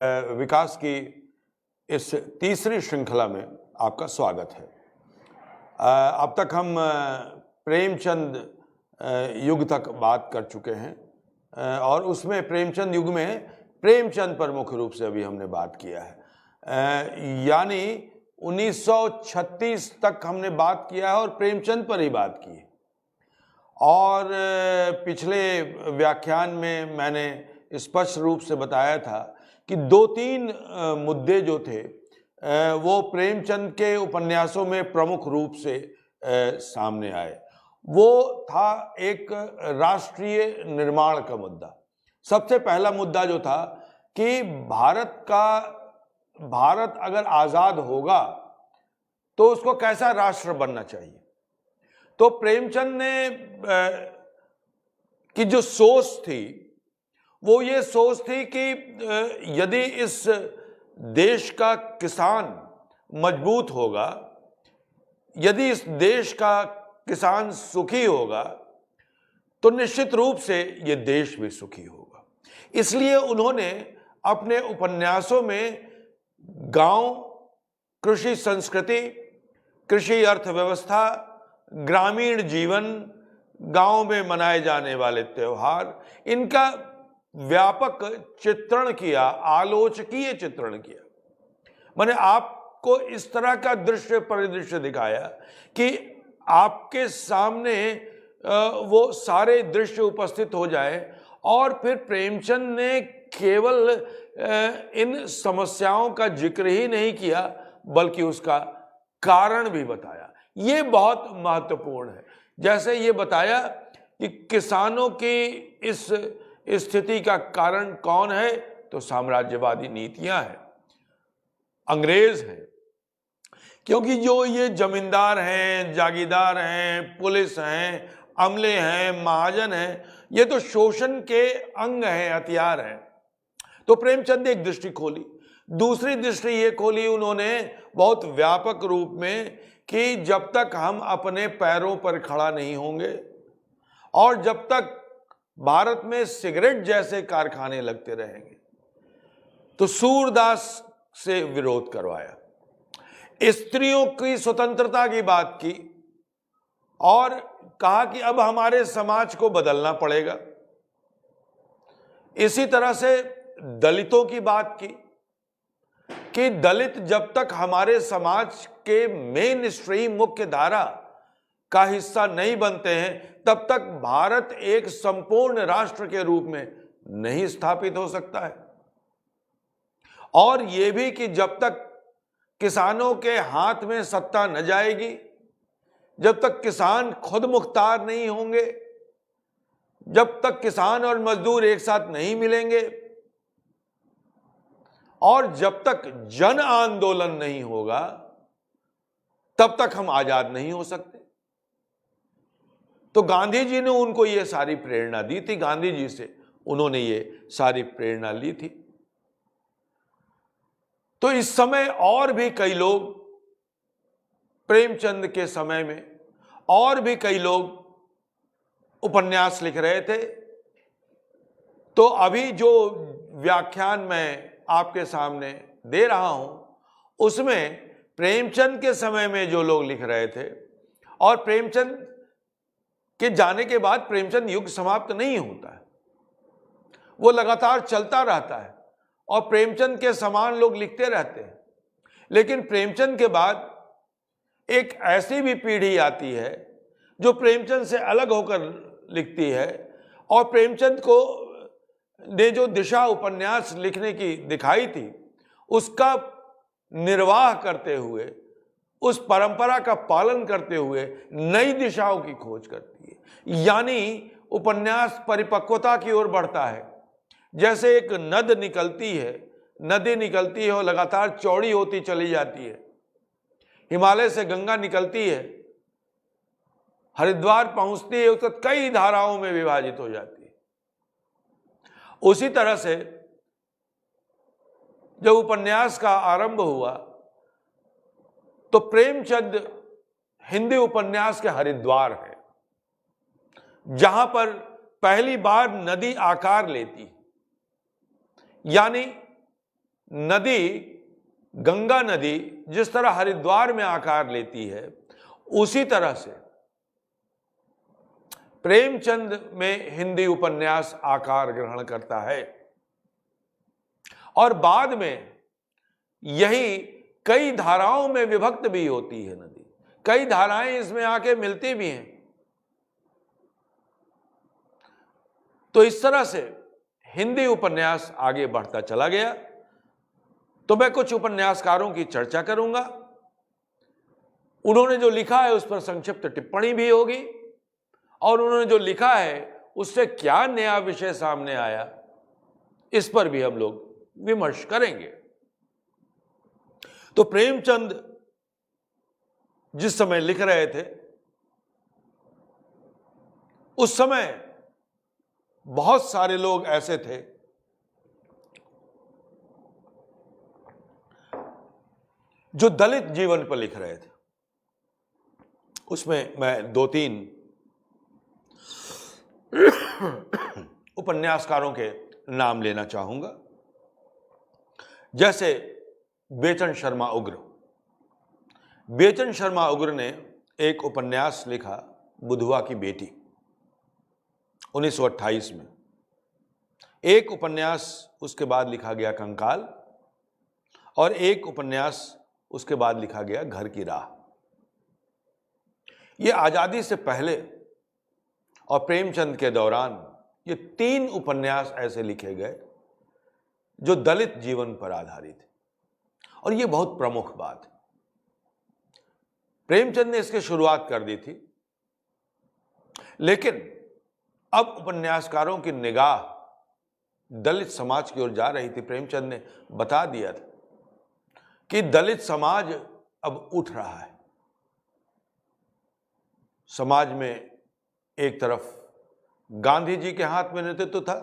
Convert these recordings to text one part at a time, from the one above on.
विकास की इस तीसरी श्रृंखला में आपका स्वागत है। अब तक हम प्रेमचंद युग तक बात कर चुके हैं और उसमें प्रेमचंद युग में प्रेमचंद पर मुख्य रूप से अभी हमने बात किया है, यानी 1936 तक हमने बात किया है और प्रेमचंद पर ही बात की है। और पिछले व्याख्यान में मैंने स्पष्ट रूप से बताया था कि दो तीन मुद्दे जो थे वो प्रेमचंद के उपन्यासों में प्रमुख रूप से सामने आए। वो था एक राष्ट्रीय निर्माण का मुद्दा। सबसे पहला मुद्दा जो था कि भारत अगर आजाद होगा तो उसको कैसा राष्ट्र बनना चाहिए। तो प्रेमचंद ने की जो सोच थी वो ये सोच थी कि यदि इस देश का किसान मजबूत होगा, यदि इस देश का किसान सुखी होगा तो निश्चित रूप से ये देश भी सुखी होगा। इसलिए उन्होंने अपने उपन्यासों में गांव, कृषि संस्कृति, कृषि अर्थव्यवस्था, ग्रामीण जीवन, गांव में मनाए जाने वाले त्योहार, इनका व्यापक चित्रण किया, आलोचकीय चित्रण किया। मैंने आपको इस तरह का परिदृश्य दिखाया कि आपके सामने वो सारे दृश्य उपस्थित हो जाए और फिर प्रेमचंद ने केवल इन समस्याओं का जिक्र ही नहीं किया बल्कि उसका कारण भी बताया। ये बहुत महत्वपूर्ण है। जैसे ये बताया कि किसानों की इस स्थिति का कारण कौन है, तो साम्राज्यवादी नीतियां हैं, अंग्रेज हैं। क्योंकि जो ये जमींदार हैं, जागीरदार हैं, पुलिस हैं, अमले हैं, महाजन हैं, ये तो शोषण के अंग हैं, हथियार हैं। तो प्रेमचंद ने एक दृष्टि खोली। दूसरी दृष्टि ये खोली उन्होंने बहुत व्यापक रूप में कि जब तक हम अपने पैरों पर खड़ा नहीं होंगे और जब तक भारत में सिगरेट जैसे कारखाने लगते रहेंगे, तो सूरदास से विरोध करवाया, स्त्रियों की स्वतंत्रता की बात की और कहा कि अब हमारे समाज को बदलना पड़ेगा। इसी तरह से दलितों की बात की कि दलित जब तक हमारे समाज के मेन स्ट्रीम मुख्य धारा का हिस्सा नहीं बनते हैं तब तक भारत एक संपूर्ण राष्ट्र के रूप में नहीं स्थापित हो सकता है। और यह भी कि जब तक किसानों के हाथ में सत्ता न जाएगी, जब तक किसान खुद मुख्तार नहीं होंगे, जब तक किसान और मजदूर एक साथ नहीं मिलेंगे और जब तक जन आंदोलन नहीं होगा तब तक हम आजाद नहीं हो सकते। तो गांधी जी ने उनको ये सारी प्रेरणा दी थी, गांधी जी से उन्होंने ये सारी प्रेरणा ली थी। तो इस समय और भी कई लोग, प्रेमचंद के समय में और भी कई लोग उपन्यास लिख रहे थे। तो अभी जो व्याख्यान मैं आपके सामने दे रहा हूं उसमें प्रेमचंद के समय में जो लोग लिख रहे थे, और प्रेमचंद के जाने के बाद प्रेमचंद युग समाप्त नहीं होता है, वो लगातार चलता रहता है और प्रेमचंद के समान लोग लिखते रहते हैं। लेकिन प्रेमचंद के बाद एक ऐसी भी पीढ़ी आती है जो प्रेमचंद से अलग होकर लिखती है और प्रेमचंद को ने जो दिशा उपन्यास लिखने की दिखाई थी उसका निर्वाह करते हुए, उस परंपरा का पालन करते हुए नई दिशाओं की खोज करती है। यानी उपन्यास परिपक्वता की ओर बढ़ता है। जैसे एक नदी निकलती है और लगातार चौड़ी होती चली जाती है। हिमालय से गंगा निकलती है, हरिद्वार पहुंचती है, उसके कई धाराओं में विभाजित हो जाती है। उसी तरह से जब उपन्यास का आरंभ हुआ तो प्रेमचंद हिंदी उपन्यास के हरिद्वार है, जहां पर पहली बार नदी आकार लेती, यानी नदी, गंगा नदी जिस तरह हरिद्वार में आकार लेती है, उसी तरह से प्रेमचंद में हिंदी उपन्यास आकार ग्रहण करता है और बाद में यही कई धाराओं में विभक्त भी होती है नदी। कई धाराएं इसमें आके मिलती भी हैं। तो इस तरह से हिंदी उपन्यास आगे बढ़ता चला गया। तो मैं कुछ उपन्यासकारों की चर्चा करूंगा, उन्होंने जो लिखा है उस पर संक्षिप्त टिप्पणी भी होगी और उन्होंने जो लिखा है उससे क्या नया विषय सामने आया, इस पर भी हम लोग विमर्श करेंगे। तो प्रेमचंद जिस समय लिख रहे थे, उस समय बहुत सारे लोग ऐसे थे जो दलित जीवन पर लिख रहे थे। उसमें मैं 2-3 उपन्यासकारों के नाम लेना चाहूंगा, जैसे बेचन शर्मा उग्र। बेचन शर्मा उग्र ने एक उपन्यास लिखा, बुधवा की बेटी, 1928 में। एक उपन्यास उसके बाद लिखा गया कंकाल, और एक उपन्यास उसके बाद लिखा गया घर की राह। ये आजादी से पहले और प्रेमचंद के दौरान ये 3 उपन्यास ऐसे लिखे गए जो दलित जीवन पर आधारित है, और ये बहुत प्रमुख बात है। प्रेमचंद ने इसकी शुरुआत कर दी थी, लेकिन अब उपन्यासकारों की निगाह दलित समाज की ओर जा रही थी। प्रेमचंद ने बता दिया था कि दलित समाज अब उठ रहा है। समाज में एक तरफ गांधी जी के हाथ में नेतृत्व था,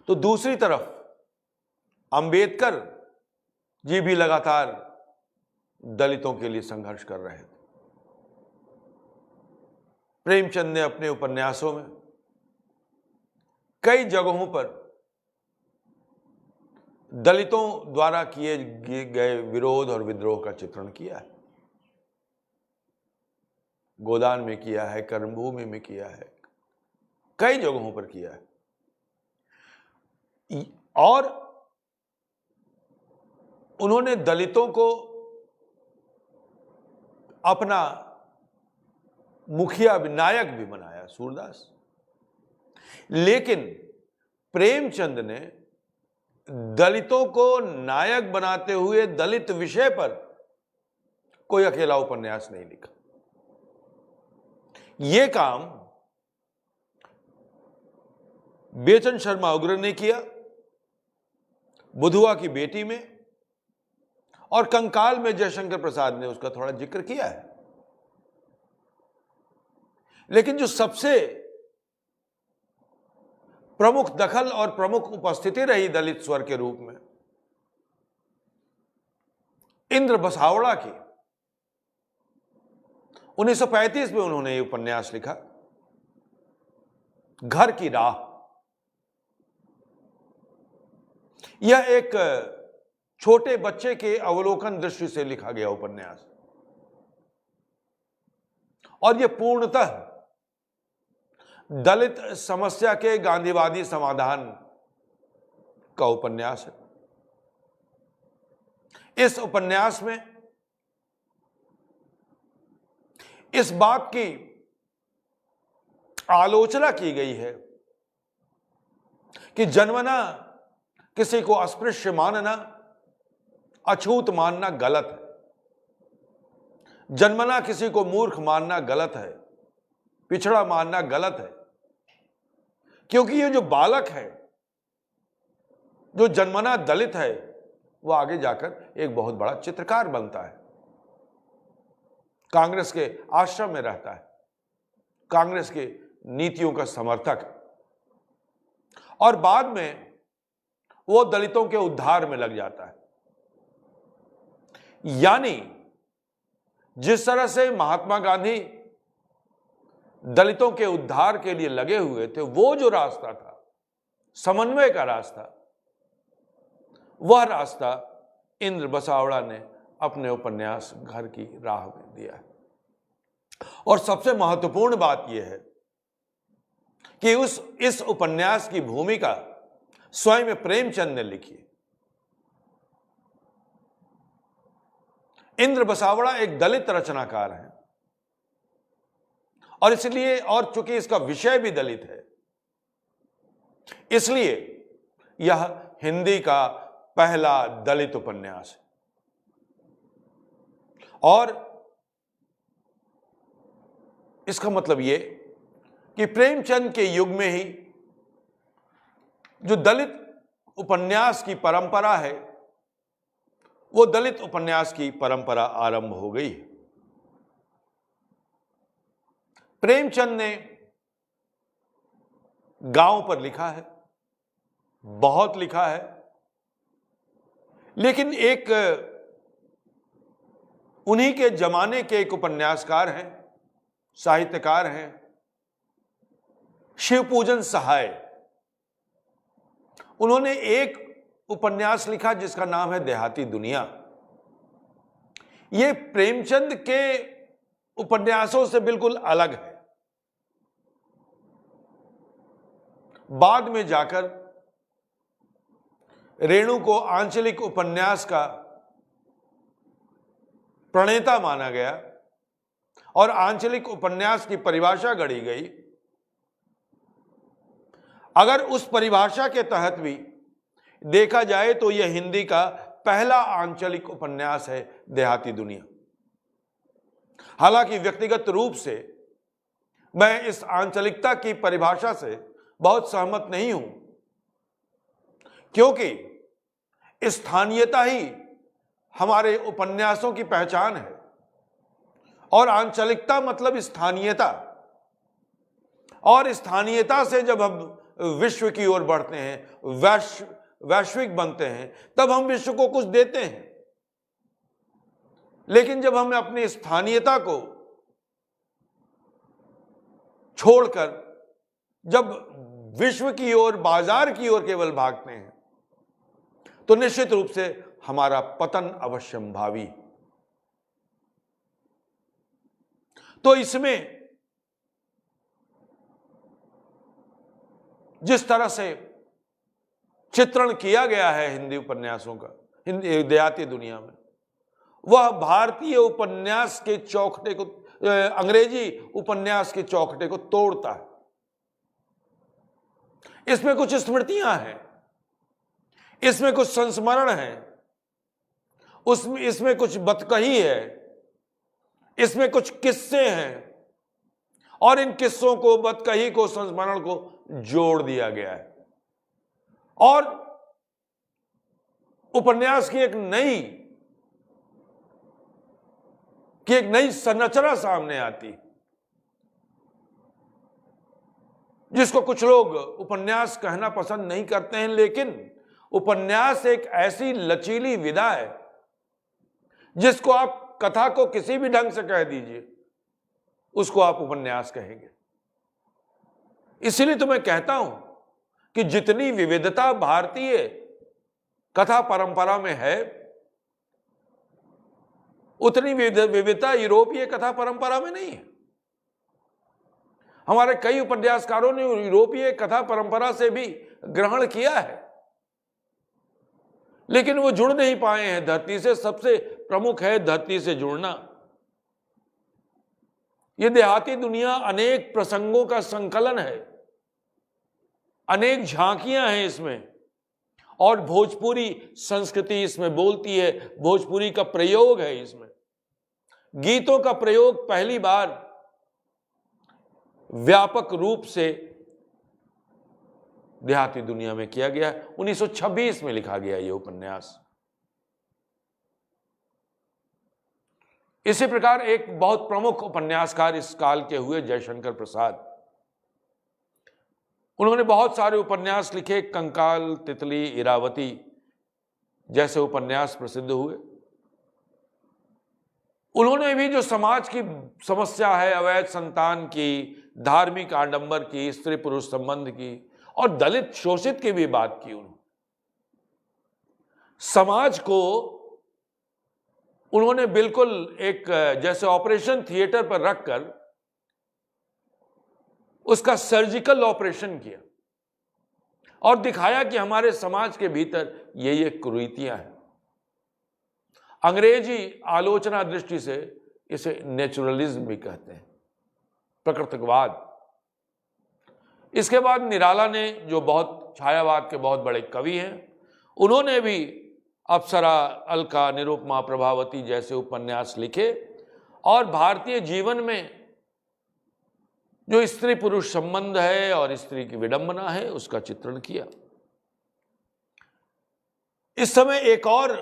तो दूसरी तरफ अंबेडकर जी भी लगातार दलितों के लिए संघर्ष कर रहे थे। प्रेमचंद ने अपने उपन्यासों में कई जगहों पर दलितों द्वारा किए गए विरोध और विद्रोह का चित्रण किया है। गोदान में किया है, कर्मभूमि में किया है, कई जगहों पर किया है। और उन्होंने दलितों को अपना मुखिया नायक भी बनाया, सूरदास। लेकिन प्रेमचंद ने दलितों को नायक बनाते हुए दलित विषय पर कोई अकेला उपन्यास नहीं लिखा। यह काम बेचन शर्मा उग्र ने किया, बुधवा की बेटी में, और कंकाल में जयशंकर प्रसाद ने उसका थोड़ा जिक्र किया है। लेकिन जो सबसे प्रमुख दखल और प्रमुख उपस्थिति रही दलित स्वर के रूप में, इंद्र बसावड़ा की, 1935 में उन्होंने यह उपन्यास लिखा, घर की राह। यह एक छोटे बच्चे के अवलोकन दृष्टि से लिखा गया उपन्यास, और यह पूर्णतः दलित समस्या के गांधीवादी समाधान का उपन्यास है। इस उपन्यास में इस बात की आलोचना की गई है कि जन्मना किसी को अस्पृश्य मानना, अछूत मानना गलत है। जन्मना किसी को मूर्ख मानना गलत है, पिछड़ा मानना गलत है, क्योंकि ये जो बालक है, जो जन्मना दलित है, वो आगे जाकर एक बहुत बड़ा चित्रकार बनता है, कांग्रेस के आश्रम में रहता है, कांग्रेस की नीतियों का समर्थक, और बाद में वो दलितों के उद्धार में लग जाता है। यानी जिस तरह से महात्मा गांधी दलितों के उद्धार के लिए लगे हुए थे, वो जो रास्ता था, समन्वय का रास्ता, वह रास्ता इंद्र बसावड़ा ने अपने उपन्यास घर की राह में दिया है। और सबसे महत्वपूर्ण बात यह है कि इस उपन्यास की भूमिका स्वयं प्रेमचंद ने लिखी। इंद्र बसावड़ा एक दलित रचनाकार हैं और इसलिए, और चूंकि इसका विषय भी दलित है, इसलिए यह हिंदी का पहला दलित उपन्यास है। और इसका मतलब यह कि प्रेमचंद के युग में ही जो दलित उपन्यास की परंपरा है, वो दलित उपन्यास की परंपरा आरंभ हो गई। प्रेमचंद ने गांव पर लिखा है, बहुत लिखा है, लेकिन एक उन्हीं के जमाने के एक उपन्यासकार हैं, साहित्यकार हैं, शिवपूजन सहाय। उन्होंने एक उपन्यास लिखा जिसका नाम है देहाती दुनिया। यह प्रेमचंद के उपन्यासों से बिल्कुल अलग है। बाद में जाकर रेणु को आंचलिक उपन्यास का प्रणेता माना गया और आंचलिक उपन्यास की परिभाषा गढ़ी गई। अगर उस परिभाषा के तहत भी देखा जाए तो यह हिंदी का पहला आंचलिक उपन्यास है, देहाती दुनिया। हालांकि व्यक्तिगत रूप से मैं इस आंचलिकता की परिभाषा से बहुत सहमत नहीं हूं, क्योंकि स्थानीयता ही हमारे उपन्यासों की पहचान है और आंचलिकता मतलब स्थानीयता, और स्थानीयता से जब हम विश्व की ओर बढ़ते हैं, वैश्विक बनते हैं, तब हम विश्व को कुछ देते हैं। लेकिन जब हम अपनी स्थानीयता को छोड़कर जब विश्व की ओर, बाजार की ओर केवल भागते हैं, तो निश्चित रूप से हमारा पतन अवश्यंभावी। तो इसमें जिस तरह से चित्रण किया गया है हिंदी उपन्यासों का, हिंदी देहाती दुनिया में, वह भारतीय उपन्यास के चौखटे को, अंग्रेजी उपन्यास के चौखटे को तोड़ता है। इसमें कुछ स्मृतियां हैं, इसमें कुछ संस्मरण है, इसमें कुछ बतकही है, इसमें कुछ किस्से हैं, और इन किस्सों को, बतकही को, संस्मरण को जोड़ दिया गया है और उपन्यास की एक नई संरचना सामने आती, जिसको कुछ लोग उपन्यास कहना पसंद नहीं करते हैं। लेकिन उपन्यास एक ऐसी लचीली विधा है जिसको आप कथा को किसी भी ढंग से कह दीजिए, उसको आप उपन्यास कहेंगे। इसीलिए तो मैं कहता हूं कि जितनी विविधता भारतीय कथा परंपरा में है, उतनी विविधता यूरोपीय कथा परंपरा में नहीं है। हमारे कई उपन्यासकारों ने यूरोपीय कथा परंपरा से भी ग्रहण किया है, लेकिन वो जुड़ नहीं पाए हैं धरती से। सबसे प्रमुख है धरती से जुड़ना। ये देहाती दुनिया अनेक प्रसंगों का संकलन है, अनेक झांकियां हैं इसमें, और भोजपुरी संस्कृति इसमें बोलती है, भोजपुरी का प्रयोग है इसमें। गीतों का प्रयोग पहली बार व्यापक रूप से देहाती दुनिया में किया गया। 1926 में लिखा गया यह उपन्यास। इसी प्रकार एक बहुत प्रमुख उपन्यासकार इस काल के हुए जयशंकर प्रसाद। उन्होंने बहुत सारे उपन्यास लिखे, कंकाल, तितली, इरावती जैसे उपन्यास प्रसिद्ध हुए। उन्होंने भी जो समाज की समस्या है, अवैध संतान की, धार्मिक आडंबर की, स्त्री पुरुष संबंध की और दलित शोषित की भी बात की। उन्होंने समाज को उन्होंने बिल्कुल एक जैसे ऑपरेशन थिएटर पर रखकर उसका सर्जिकल ऑपरेशन किया और दिखाया कि हमारे समाज के भीतर ये कुरीतियां हैं। अंग्रेजी आलोचना दृष्टि से इसे नेचुरलिज्म भी कहते हैं, प्रकृतिवाद। इसके बाद निराला ने, जो बहुत छायावाद के बहुत बड़े कवि हैं, उन्होंने भी अप्सरा, अलका, निरुपमा, प्रभावती जैसे उपन्यास लिखे और भारतीय जीवन में जो स्त्री पुरुष संबंध है और स्त्री की विडंबना है उसका चित्रण किया। इस समय एक और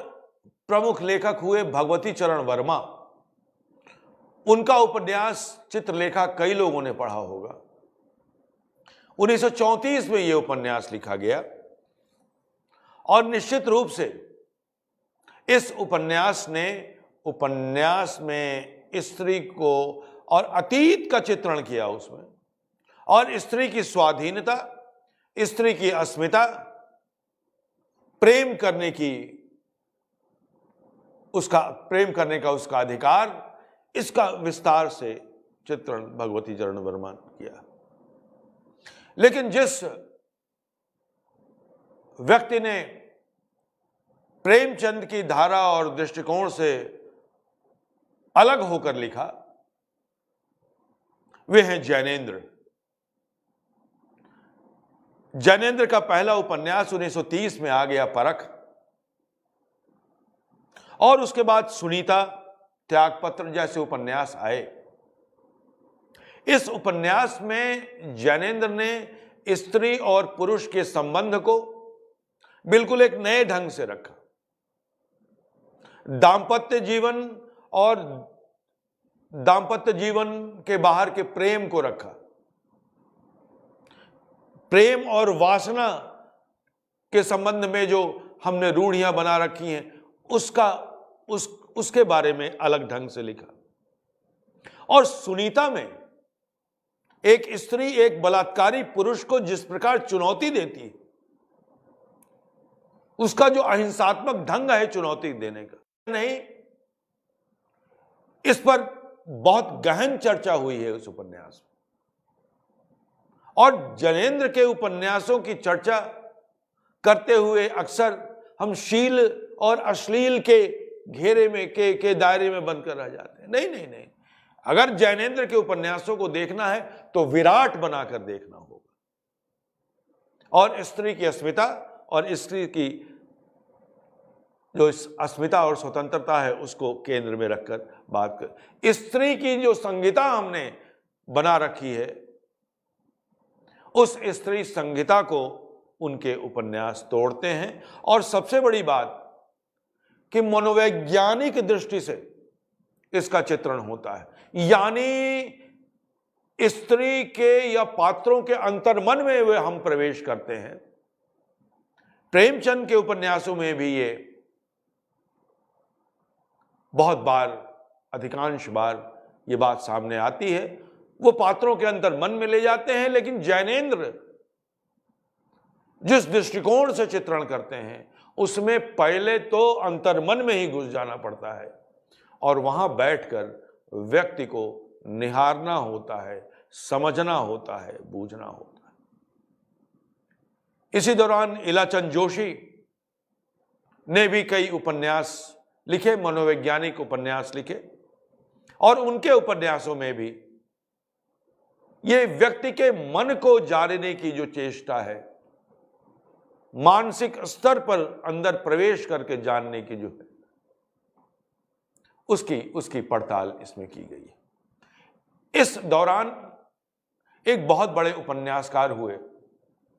प्रमुख लेखक हुए भगवती चरण वर्मा। उनका उपन्यास चित्रलेखा कई लोगों ने पढ़ा होगा। 1934 में यह उपन्यास लिखा गया और निश्चित रूप से इस उपन्यास में स्त्री को और अतीत का चित्रण किया उसमें, और स्त्री की स्वाधीनता, स्त्री की अस्मिता, प्रेम करने का उसका अधिकार, इसका विस्तार से चित्रण भगवती चरण वर्मा ने किया। लेकिन जिस व्यक्ति ने प्रेमचंद की धारा और दृष्टिकोण से अलग होकर लिखा, वे हैं जैनेन्द्र। जैनेन्द्र का पहला उपन्यास 1930 में आ गया, परख, और उसके बाद सुनीता, त्यागपत्र जैसे उपन्यास आए। इस उपन्यास में जैनेन्द्र ने स्त्री और पुरुष के संबंध को बिल्कुल एक नए ढंग से रखा। दांपत्य जीवन और दांपत्य जीवन के बाहर के प्रेम को रखा। प्रेम और वासना के संबंध में जो हमने रूढ़ियां बना रखी हैं उसके बारे में अलग ढंग से लिखा। और सुनीता में एक स्त्री एक बलात्कारी पुरुष को जिस प्रकार चुनौती देती है, उसका जो अहिंसात्मक ढंग है चुनौती देने का, नहीं, इस पर बहुत गहन चर्चा हुई है उस उपन्यास में। और जैनेन्द्र के उपन्यासों की चर्चा करते हुए अक्सर हम शील और अश्लील के घेरे में के दायरे में बनकर रह जाते हैं। नहीं नहीं नहीं, अगर जैनेन्द्र के उपन्यासों को देखना है तो विराट बनाकर देखना होगा, और स्त्री की अस्मिता और स्त्री की जो अस्मिता और स्वतंत्रता है उसको केंद्र में रखकर बात कर। स्त्री की जो संहिता हमने बना रखी है, उस स्त्री संहिता को उनके उपन्यास तोड़ते हैं। और सबसे बड़ी बात कि मनोवैज्ञानिक दृष्टि से इसका चित्रण होता है, यानी स्त्री के या पात्रों के अंतर्मन में वे हम प्रवेश करते हैं। प्रेमचंद के उपन्यासों में भी ये बहुत बार, अधिकांश बार ये बात सामने आती है, वो पात्रों के अंतर्मन में ले जाते हैं। लेकिन जैनेन्द्र जिस दृष्टिकोण से चित्रण करते हैं उसमें पहले तो अंतर्मन में ही घुस जाना पड़ता है और वहां बैठकर व्यक्ति को निहारना होता है, समझना होता है, बूझना होता है। इसी दौरान इलाचंद जोशी ने भी कई उपन्यास लिखे, मनोवैज्ञानिक उपन्यास लिखे, और उनके उपन्यासों में भी ये व्यक्ति के मन को जानने की जो चेष्टा है, मानसिक स्तर पर अंदर प्रवेश करके जानने की जो है, उसकी पड़ताल इसमें की गई है। इस दौरान एक बहुत बड़े उपन्यासकार हुए,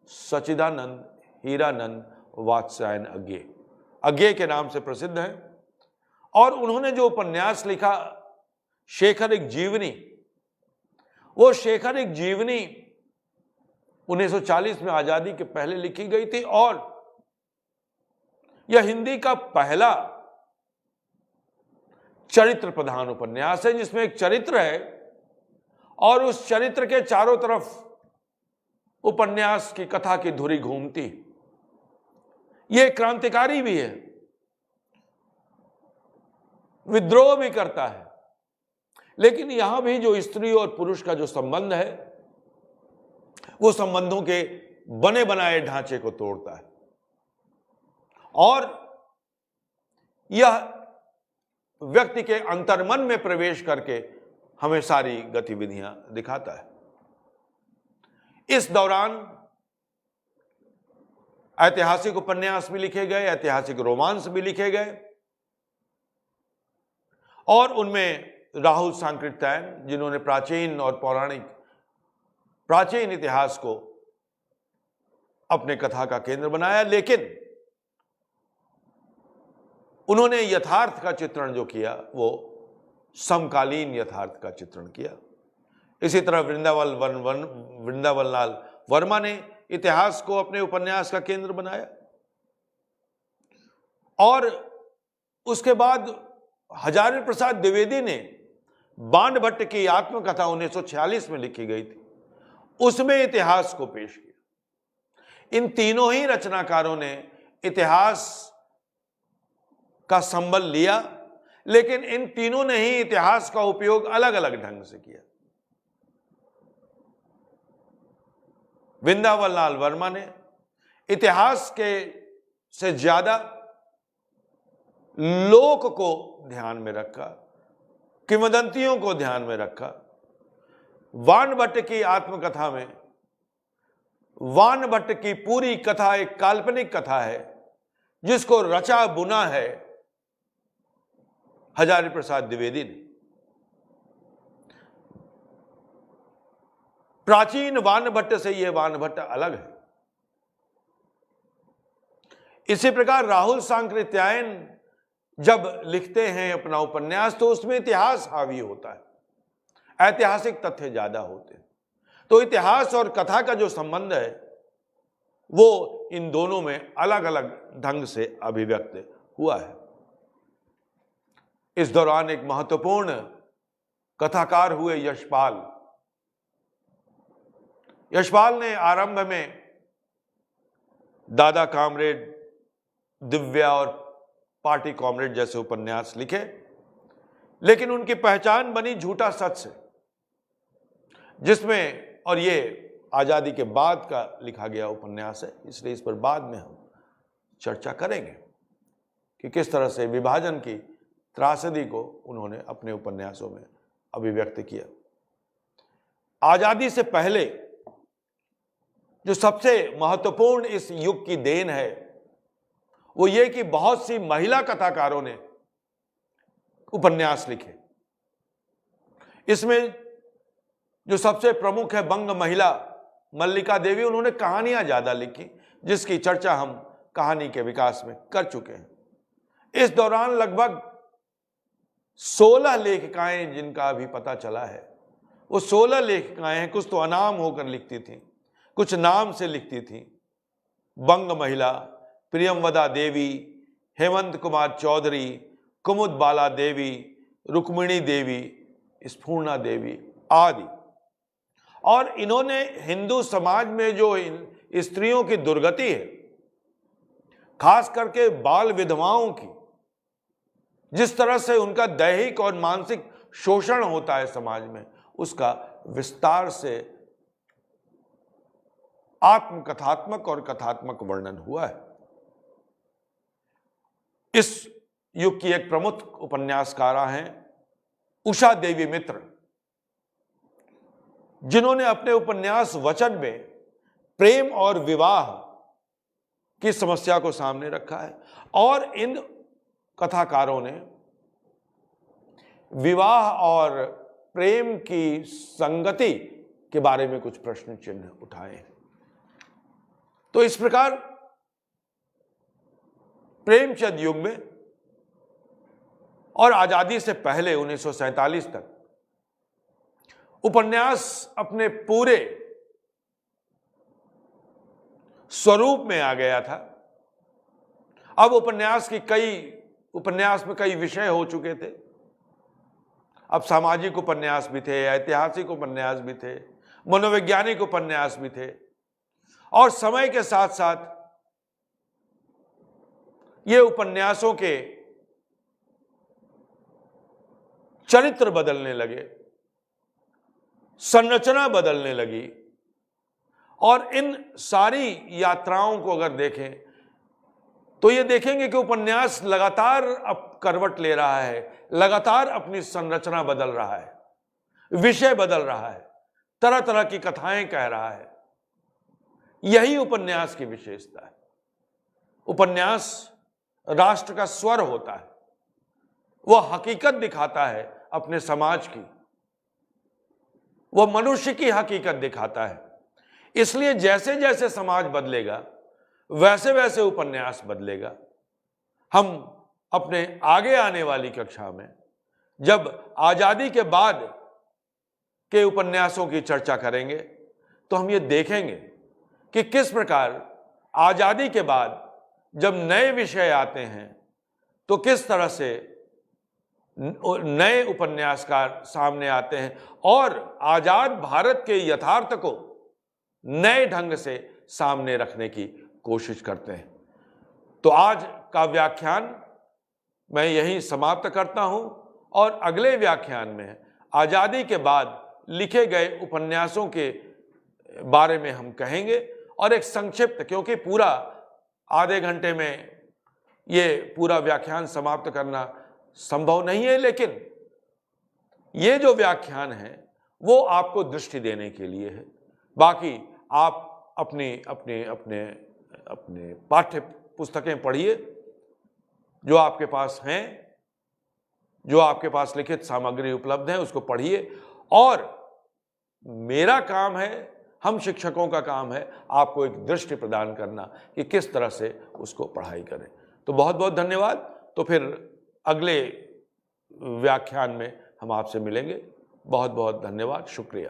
सच्चिदानंद हीरानंद वात्स्यायन अज्ञे के नाम से प्रसिद्ध हैं। और उन्होंने जो उपन्यास लिखा शेखर एक जीवनी, वो शेखर एक जीवनी 1940 में आजादी के पहले लिखी गई थी, और यह हिंदी का पहला चरित्र प्रधान उपन्यास है जिसमें एक चरित्र है और उस चरित्र के चारों तरफ उपन्यास की कथा की धुरी घूमती। यह क्रांतिकारी भी है विद्रोह भी करता है। लेकिन यहां भी जो स्त्री और पुरुष का जो संबंध है वो संबंधों के बने बनाए ढांचे को तोड़ता है और यह व्यक्ति के अंतर्मन में प्रवेश करके हमें सारी गतिविधियां दिखाता है। इस दौरान ऐतिहासिक उपन्यास भी लिखे गए, ऐतिहासिक रोमांस भी लिखे गए और उनमें राहुल सांकृत्यायन, जिन्होंने प्राचीन और पौराणिक प्राचीन इतिहास को अपने कथा का केंद्र बनाया, लेकिन उन्होंने यथार्थ का चित्रण जो किया वो समकालीन यथार्थ का चित्रण किया। इसी तरह वृंदावन लाल वर्मा ने इतिहास को अपने उपन्यास का केंद्र बनाया और उसके बाद हजारी प्रसाद द्विवेदी ने बाण भट्ट की आत्मकथा 1946 में लिखी गई थी, उसमें इतिहास को पेश किया। इन तीनों ही रचनाकारों ने इतिहास का संबल लिया, लेकिन इन तीनों ने ही इतिहास का उपयोग अलग अलग ढंग से किया। वृंदावन लाल वर्मा ने इतिहास के से ज्यादा लोक को ध्यान में रखा, किंवदंतियों को ध्यान में रखा। बाण भट्ट की आत्मकथा में बाण भट्ट की पूरी कथा एक काल्पनिक कथा है जिसको रचा बुना है हजारी प्रसाद द्विवेदी ने। प्राचीन बाण भट्ट से यह बाण भट्ट अलग है। इसी प्रकार राहुल सांकृत्यायन जब लिखते हैं अपना उपन्यास तो उसमें इतिहास हावी होता है, ऐतिहासिक तथ्य ज्यादा होते हैं। तो इतिहास और कथा का जो संबंध है वो इन दोनों में अलग अलग ढंग से अभिव्यक्त हुआ है। इस दौरान एक महत्वपूर्ण कथाकार हुए यशपाल। यशपाल ने आरंभ में दादा कामरेड, दिव्या और पार्टी कॉमरेड जैसे उपन्यास लिखे, लेकिन उनकी पहचान बनी झूठा सच से, जिसमें, और ये आजादी के बाद का लिखा गया उपन्यास है, इसलिए इस पर बाद में हम चर्चा करेंगे कि किस तरह से विभाजन की त्रासदी को उन्होंने अपने उपन्यासों में अभिव्यक्त किया। आजादी से पहले जो सबसे महत्वपूर्ण इस युग की देन है वो ये कि बहुत सी महिला कथाकारों ने उपन्यास लिखे। इसमें जो सबसे प्रमुख है बंग महिला मल्लिका देवी, उन्होंने कहानियां ज्यादा लिखी जिसकी चर्चा हम कहानी के विकास में कर चुके हैं। इस दौरान लगभग 16 लेखिकाएं जिनका अभी पता चला है, वो 16 लेखिकाएं हैं। कुछ तो अनाम होकर लिखती थी, कुछ नाम से लिखती थी। बंग महिला, प्रियमवदा देवी, हेमंत कुमार चौधरी, कुमुद बाला देवी, रुक्मिणी देवी, स्फूर्णा देवी आदि। और इन्होंने हिंदू समाज में जो स्त्रियों की दुर्गति है, खास करके बाल विधवाओं की, जिस तरह से उनका दैहिक और मानसिक शोषण होता है समाज में, उसका विस्तार से आत्मकथात्मक और कथात्मक वर्णन हुआ है। इस युग की एक प्रमुख उपन्यासकारा हैं उषा देवी मित्र, जिन्होंने अपने उपन्यास वचन में प्रेम और विवाह की समस्या को सामने रखा है और इन कथाकारों ने विवाह और प्रेम की संगति के बारे में कुछ प्रश्न चिन्ह उठाए। तो इस प्रकार प्रेमचंद युग में और आजादी से पहले 1947 तक उपन्यास अपने पूरे स्वरूप में आ गया था। अब उपन्यास में कई विषय हो चुके थे। अब सामाजिक उपन्यास भी थे, ऐतिहासिक उपन्यास भी थे, मनोवैज्ञानिक उपन्यास भी थे, और समय के साथ साथ ये उपन्यासों के चरित्र बदलने लगे, संरचना बदलने लगी। और इन सारी यात्राओं को अगर देखें तो ये देखेंगे कि उपन्यास लगातार अब करवट ले रहा है, लगातार अपनी संरचना बदल रहा है, विषय बदल रहा है, तरह तरह की कथाएं कह रहा है। यही उपन्यास की विशेषता है। उपन्यास राष्ट्र का स्वर होता है, वह हकीकत दिखाता है अपने समाज की, वह मनुष्य की हकीकत दिखाता है। इसलिए जैसे जैसे समाज बदलेगा वैसे वैसे उपन्यास बदलेगा। हम अपने आगे आने वाली कक्षा में जब आजादी के बाद के उपन्यासों की चर्चा करेंगे तो हम ये देखेंगे कि किस प्रकार आजादी के बाद जब नए विषय आते हैं तो किस तरह से नए उपन्यासकार सामने आते हैं और आजाद भारत के यथार्थ को नए ढंग से सामने रखने की कोशिश करते हैं। तो आज का व्याख्यान मैं यहीं समाप्त करता हूं और अगले व्याख्यान में आजादी के बाद लिखे गए उपन्यासों के बारे में हम कहेंगे और एक संक्षिप्त, क्योंकि पूरा आधे घंटे में ये पूरा व्याख्यान समाप्त करना संभव नहीं है, लेकिन ये जो व्याख्यान है वो आपको दृष्टि देने के लिए है। बाकी आप अपनी अपने अपने अपने पाठ्य पुस्तकें पढ़िए जो आपके पास हैं, जो आपके पास लिखित सामग्री उपलब्ध है उसको पढ़िए। और मेरा काम है, हम शिक्षकों का काम है आपको एक दृष्टि प्रदान करना कि किस तरह से उसको पढ़ाई करें। तो बहुत बहुत धन्यवाद। तो फिर अगले व्याख्यान में हम आपसे मिलेंगे। बहुत बहुत धन्यवाद, शुक्रिया।